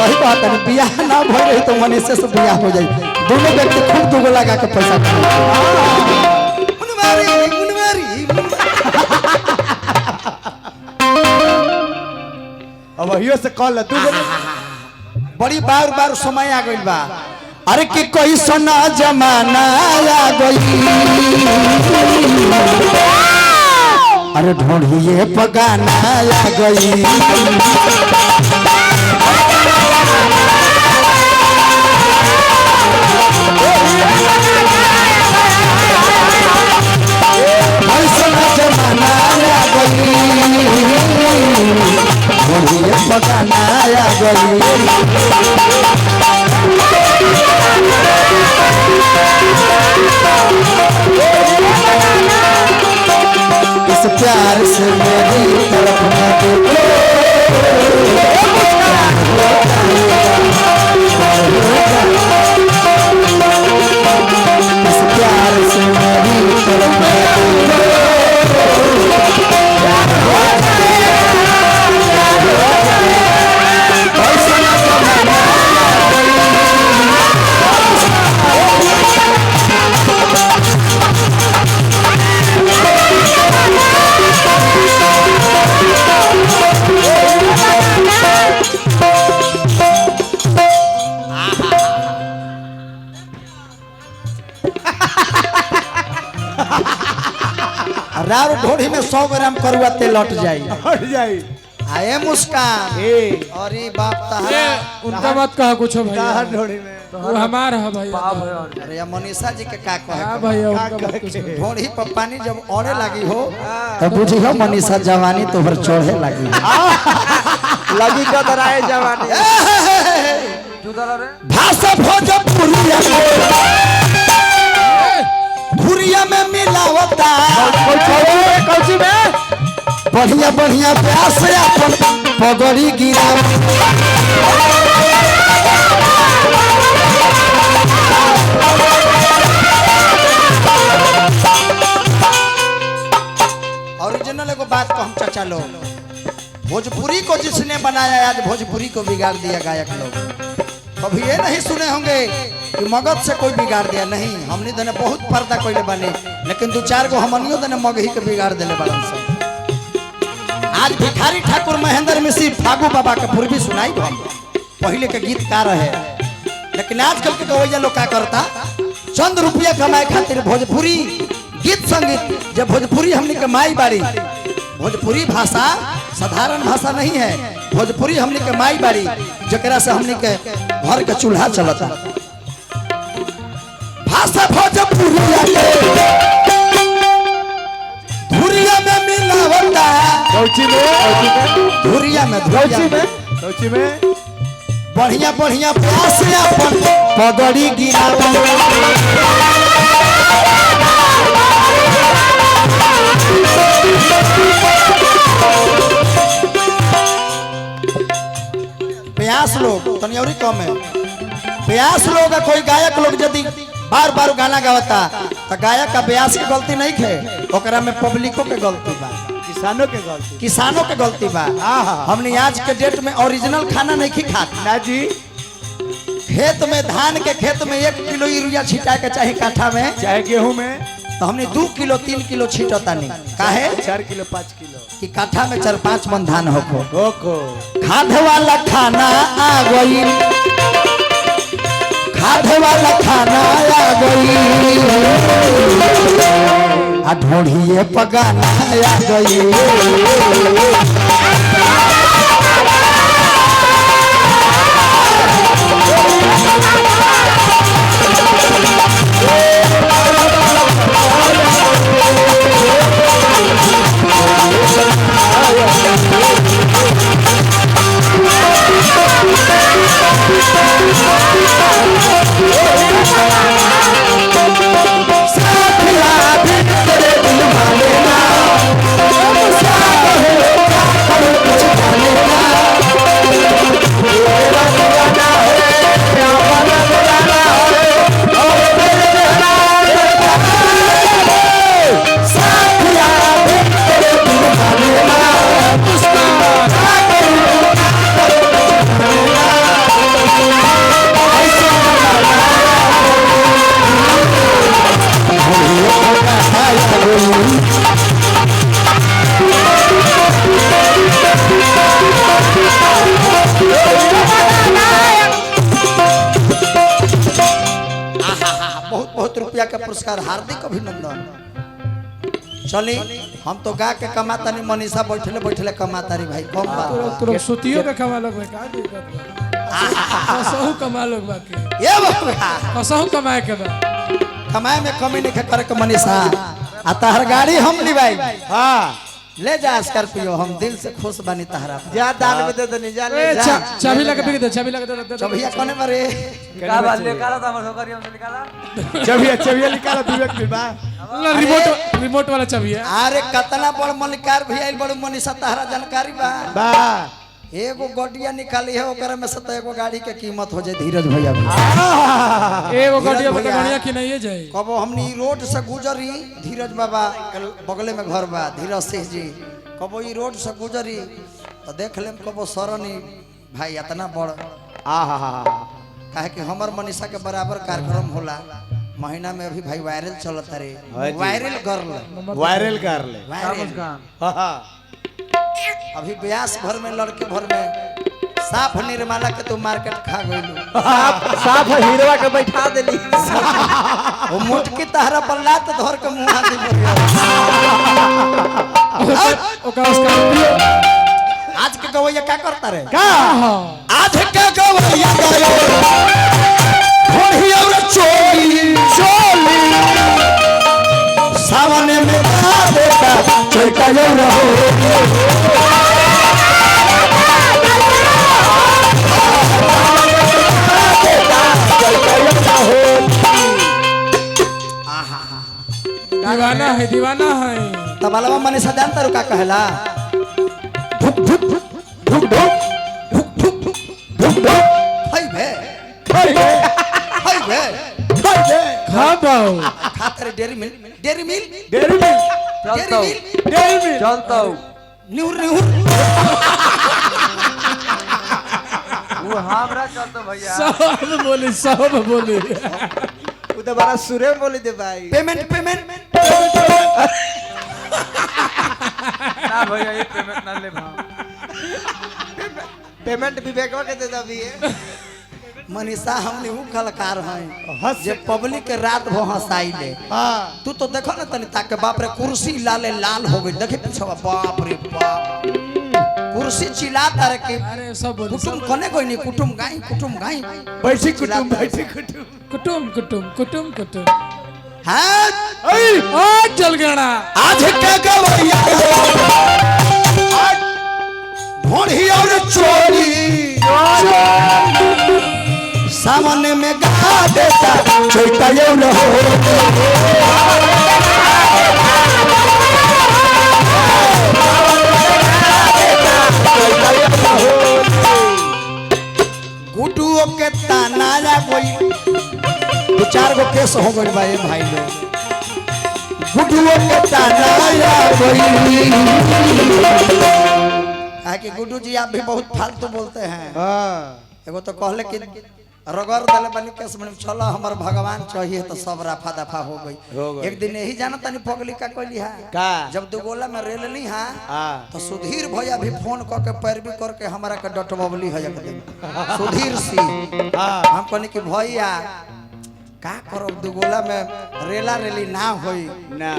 सही बात है, बियाह ना भइल रही तो मनीषे से बियाह हो जाई। दोनों व्यक्ति खूब दुगो लगा के पैसा अब वही से कॉल तू बड़ी बार बार समय आ गई बा। अरे कि कोई सोना जमाना आ गई, अरे ढूंढिए पगाना आ गई। सोना जमाना आ गई, ढूंढिए पगाना आ गई। इस प्यार से मेरी तरफ न देखो, इस प्यार से मेरी तरफ न देखो। राव ढोड़ी में 100 ग्राम करुआ तेल लौट जाई। आए मुस्कान अरे बाप तहरा उनका मत कहा कुछ भैया, ढोड़ी में वो हमारा है भैया। अरे या मनीषा जी के का कहे हां भैया, उनका मत कुछ। ढोड़ी पर पानी जब औड़े लगी हो तो बुझी हो मनीषा जवानी तोहर चढ़े लगी लगी का दराए जवानी भाषा भोजपुरिया धुरिया में मिलावता कौची में बढ़िया बढ़िया प्यास अपन पगड़ी गिरा। ओरिजिनल एगो बात को हम चाचा लोग, भोजपुरी को जिसने बनाया आज भोजपुरी को बिगाड़ दिया गायक लोग। कभी ये नहीं सुने होंगे कि मगध से कोई बिगाड़ दिया, नहीं। हमने दने बहुत पर्दा कोई बने, लेकिन 2-4 गो हमनियों दने मगही के बिगाड़ दिले बड़न से। आज भिखारी ठाकुर महेंद्र मिश्र फागू बाबा के पूर्वी सुनाई हम पहले के गीतकार है, लेकिन आजकल के गवैया लोग क्या करता, चंद रुपया कमाए खातिर भोजपुरी गीत संगीत। जब भोजपुरी हमने के माई बाड़ी, भोजपुरी भाषा साधारण भाषा नहीं है, भोजपुरी हमने के माई बाड़ी जकरा से हमने के घर के चूल्हा चलता। भाषा भोजपुरिया धुरिया में मिलावता, धुरिया में बढ़िया बढ़िया प्यास अपन पगड़ी गिरावता। प्यास लोग तनी और कम है। प्यास लोग कोई गायक लोग यदि बार बार गाना गावता तो गायक का ब्यास की गलती नहीं है, ओकरा में पब्लिकों के गलती बा, किसानों के गलती बा। हमने आज के डेट में ओरिजिनल खाना नहीं खाते ना जी। खेत में धान के खेत में 1 किलो यूरिया छिटा के चाहे काठा में चाहे गेहूं में, तो हमने 2 किलो 3 किलो छीटता नहीं काहे 4 किलो 5 किलो कि काठा में 4-5 मन धान होको। खाद वाला खाना आ गई, खाद वाला खाना आ गई, आ ढोढ़िए पगाना आ गई। साथिया भी तेरे दिल माने ना, साथ हो रुपया के पुरस्कार, हार्दिक अभिनंदन। चली हम तो गा के कमाता नहीं, मनीषा बैठले बैठले कमाता रही भाई, कम बात। तुरंत सुतियो के कमा लोग का दिक्कत बा, कसहु कमा लोग बा के, ये बाबा कसहु कमाए के बा। कमाए में कमी नहीं करे के मनीषा। आ तहर गाड़ी हम ली भाई, हाँ ले जा स्कॉर्पियो, हम दिल से खुश बनी तहरा। जा दान में दे दे नहीं जा ले ए, जा चाबी लगा के दे, चाबी लगा दे, दे। चबिया कोने मरे का बात निकाला था हमर छोकरी हमसे निकाला। चबिया निकाला विवेक भी बा ला, रिमोट वाला चाबी है। अरे कतना बड़ मलिकार भी आइल, बड़ मनीषा तहरा जानकारी बा। बा एगो गड्डिया निकाली है, ओकरा में से तो एगो गाड़ी के कीमत हो जाए धीरज भैया भी। एगो गाड़ी धीरज बता भैया। बढ़िया कि नहीं है जाए। कबो हमनी रोड से गुजरी, धीरज बाबा के बगले में घर बा, धीरज सिंह जी, कबो ई रोड से गुजरी तो देख लेम कबो सरनी भाई इतना बड़ काहे कि हमर मनीषा के बराबर कार्यक्रम होला महीना में। अभी भाई वायरल चलता रे, वायरल गर्ल, वायरल कर ले वायरल। हाँ अभी ब्यास भर में, लड़के भर में साफ निर्मला के तू मार्केट खा गइलू। साफ हीरोवा के बैठा देली। वो मोटकी तहरा पर लात धर के मुंह दी बोलिया। ओका उसका आज के गवैया क्या करता रे? का आज के गवैया गायो घोड़िया और चोली चोली सामने में आ देता चलता यो रहो। दीवाना है, दीवाना है। तबलवा मनीषा जानता रुका कहला धुक धुक धुक धुक धुक धुक धुक धुक हाय बे हाय बे हाय बे हाय बे खा पाओ खातर डेरी मिल डेरी मिल डेरी में चलता हूँ डेरी में चलता हूँ न्यूर न्यूर वो हमरा चलता भैया। सब बोले, सब बोले। वो तो बड़ा सुरे बोली दे भाई। पेमेंट पेमेंट ना भैया ये पेमेंट ना ले भाव। पेमेंट विवेकवा के दे दबी है। मनीषा हमने वो कलाकार हैं हंस जे पब्लिक के रात भर हंसाई ले। हाँ तू तो देखो ना तनी ताके बाप रे कुर्सी लाले लाल हो गई, देखे पीछे बाप रे बाप कुर्सी चिल्लाता रे कि अरे सब बोले, कुटुम कोने कोई नहीं, कुटुम गाई बैठी कुटुम बैठी कुटुम कुटुम कुटुम कुटुम कुटुम। हाँ ओ चल गया। आज के गवैया घोड़ी और चोली सामने में गा देता चलता यो रहो। गुडुओ के तानाया कोई दो चार गो केस हो गए भाई भाई लोग। गुडुओ के तानाया कोई कि गुड्डू जी आप भी बहुत फालतू बोलते हैं। हाँ एगो तो कहले कि रगड़ दले बनी केस में चलो हमार भगवान चाहिए तो सब रफा दफा हो हो गई। गई। एक दिन यही जाना तनी पगली का कहली है का जब दुगोला में रेल ली है हाँ तो सुधीर भैया भी फोन करके पैरवी करके हमारा के डटबली है एक दिन सुधीर सिंह। हाँ हम कहने कि भैया का करो दुगोला में रेला रेली ना होई ना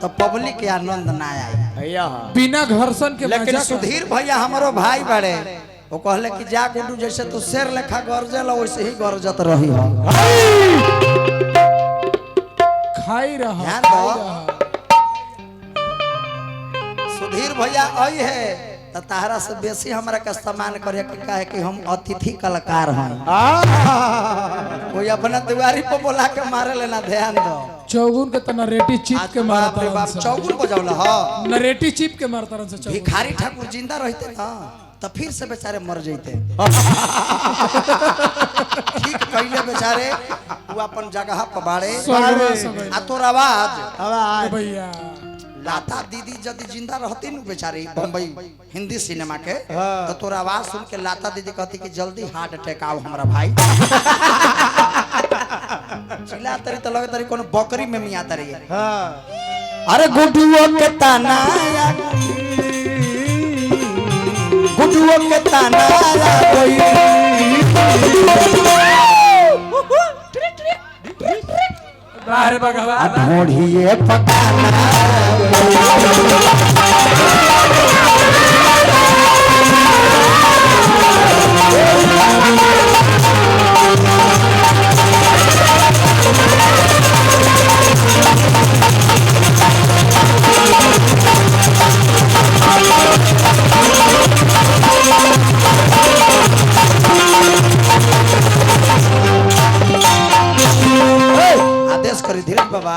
तो पब्लिक के आनंद ना आई। भैया बिना घर्षण के लेकिन मजा कर- सुधीर भैया हमारो भाई बड़े वो कहले कि जा गुड्डू जैसे तू शेर लेखा गरजेला वैसे ही गरजत रही हो। खाई रहा, ध्यान खाई दो। रहा। सुधीर भैया आई है तो तारा से बेसी हमरा का सम्मान करे के काहे कि हम अतिथि कलाकार हैं। कोई अपना दुआरी पर बोला के मारे लेना, ध्यान दो। चौगुन के तना रेटी चिप आज के बाप रे मारता बाप चौगुन बजौला हो। नरेटी चिप के मारता रन से चौगुन। भिखारी ठाकुर जिंदा रहते ना तो फिर से बेचारे मर जैते। ठीक कैले बेचारे वो अपन जगह पर बाड़े। स्वर्गवा सगैले। आ तोर आवाज ए भैया लाता दीदी यदि जिंदा रहती न बेचारी बम्बई हिंदी सिनेमा के हाँ। तो तोर आवाज सुन के लाता दीदी कहती कि जल्दी हार्ट अटैक आओ हमारा भाई। चिल्ला तरी तो लगे तरी कोनो बकरी में मिया तरी। हाँ अरे गुडुओ के ताना गुडुओ के ताना कोई बाहर भगवान ढोढ़िए पकाना आदेश करी धीरज बाबा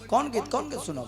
कौन गीत सुनो